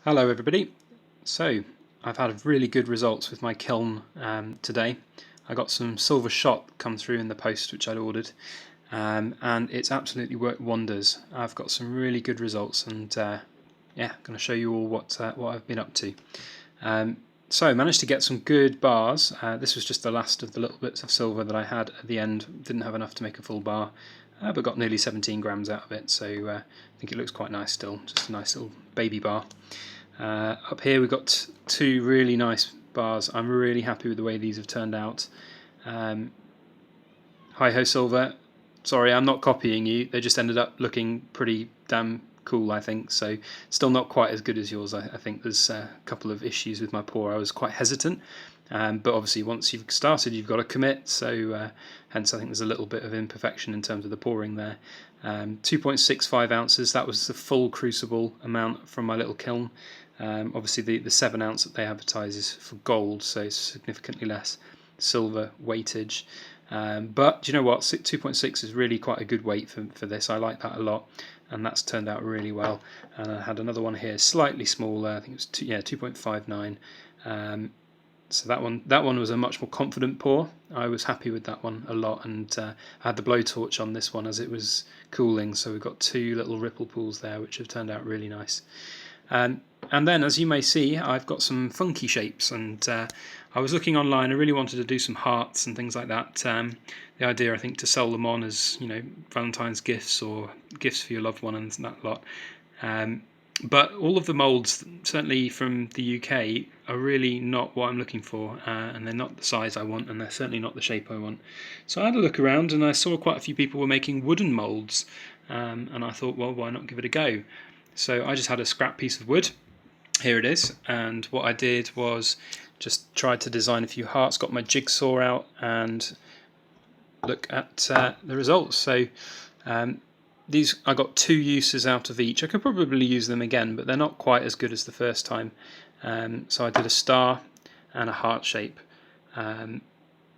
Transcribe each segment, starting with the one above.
Hello everybody. So I've had really good results with my kiln today. I got some silver shot come through in the post which I'd ordered, and it's absolutely worked wonders. I've got some really good results, and yeah, I'm going to show you all what I've been up to. So I managed to get some good bars. This was just the last of the little bits of silver that I had at the end. Didn't have enough to make a full bar, but got nearly 17 grams out of it, so I think it looks quite nice still. Just a nice little baby bar. Up here we've got two really nice bars. I'm really happy with the way these have turned out. Hi ho silver, sorry I'm not copying you, they just ended up looking pretty damn cool I think, so still not quite as good as yours. I think there's a couple of issues with my pour. I was quite hesitant, but obviously once you've started you've got to commit, so hence I think there's a little bit of imperfection in terms of the pouring there. 2.65 ounces, that was the full crucible amount from my little kiln. Obviously the 7 ounce that they advertise is for gold, so it's significantly less silver weightage. But do you know what, 2.6 is really quite a good weight for this. I like that a lot, and that's turned out really well. And I had another one here slightly smaller, I think it was 2.59. So that one was a much more confident pour. I was happy with that one a lot, and I had the blowtorch on this one as it was cooling, so we've got two little ripple pools there which have turned out really nice. And then, as you may see, I've got some funky shapes, and I was looking online. I really wanted to do some hearts and things like that. The idea, I think, to sell them on as, you know, Valentine's gifts or gifts for your loved one and that lot. But all of the moulds, certainly from the UK, are really not what I'm looking for, and they're not the size I want, and they're certainly not the shape I want. So I had a look around, and I saw quite a few people were making wooden moulds, and I thought, well, why not give it a go? So I just had a scrap piece of wood. Here it is, and what I did was just tried to design a few hearts, got my jigsaw out, and look at the results. So these, I got 2 uses out of each. I could probably use them again, but they're not quite as good as the first time. So I did a star and a heart shape.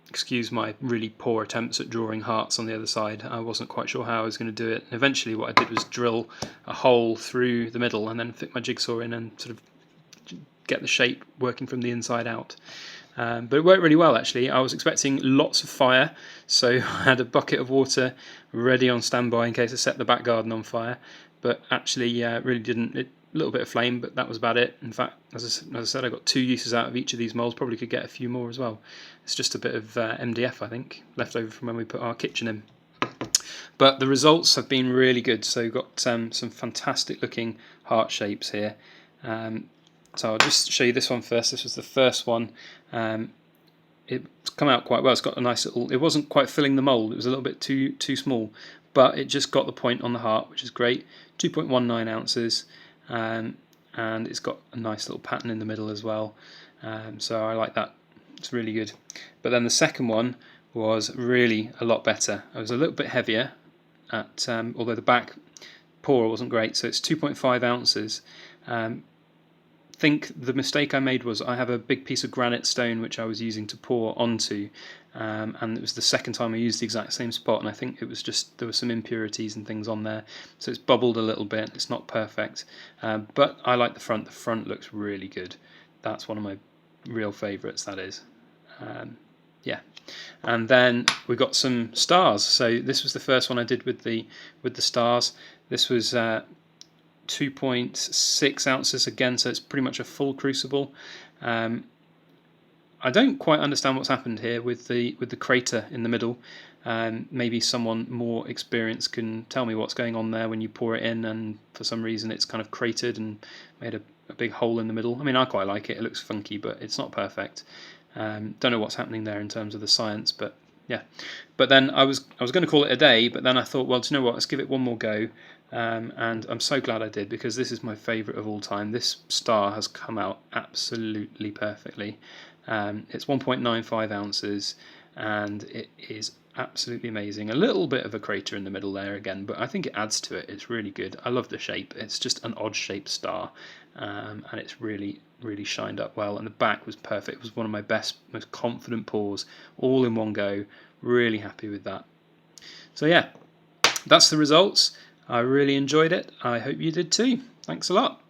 Excuse my really poor attempts at drawing hearts on the other side. I wasn't quite sure how I was going to do it. And eventually what I did was drill a hole through the middle and then fit my jigsaw in and sort of get the shape working from the inside out. But it worked really well actually. I was expecting lots of fire, so I had a bucket of water ready on standby in case I set the back garden on fire, but actually really didn't. A little bit of flame, but that was about it. In fact, as I said, I got 2 uses out of each of these moulds. Probably could get a few more as well. It's just a bit of MDF, I think, left over from when we put our kitchen in. But the results have been really good. So we've got some fantastic looking heart shapes here. So I'll just show you this one first. This was the first one. It's come out quite well. It's got a nice little. It wasn't quite filling the mould. It was a little bit too small, but it just got the point on the heart, which is great. 2.19 ounces, and it's got a nice little pattern in the middle as well. So I like that. It's really good. But then the second one was really a lot better. It was a little bit heavier, although the back pour wasn't great. So it's 2.5 ounces. Think the mistake I made was I have a big piece of granite stone which I was using to pour onto, and it was the second time I used the exact same spot, and I think it was just there were some impurities and things on there, so it's bubbled a little bit. It's not perfect, but I like the front. The front looks really good. That's one of my real favourites, that is. Yeah, and then we got some stars. So this was the first one I did with the stars. This was 2.6 ounces again, so it's pretty much a full crucible. I don't quite understand what's happened here with the crater in the middle. Maybe someone more experienced can tell me what's going on there when you pour it in, and for some reason it's kind of cratered and made a big hole in the middle. I mean, I quite like it. It looks funky, but it's not perfect. Don't know what's happening there in terms of the science, but yeah. But then I was going to call it a day, but then I thought, well, do you know what? Let's give it one more go. And I'm so glad I did, because this is my favourite of all time. This star has come out absolutely perfectly. It's 1.95 ounces, and it is absolutely amazing. A little bit of a crater in the middle there again, but I think it adds to it. It's really good. I love the shape. It's just an odd shaped star, and it's really shined up well, and the back was perfect. It was one of my best, most confident pours, all in one go. Really happy with that. So yeah, that's the results. I really enjoyed it. I hope you did too. Thanks a lot.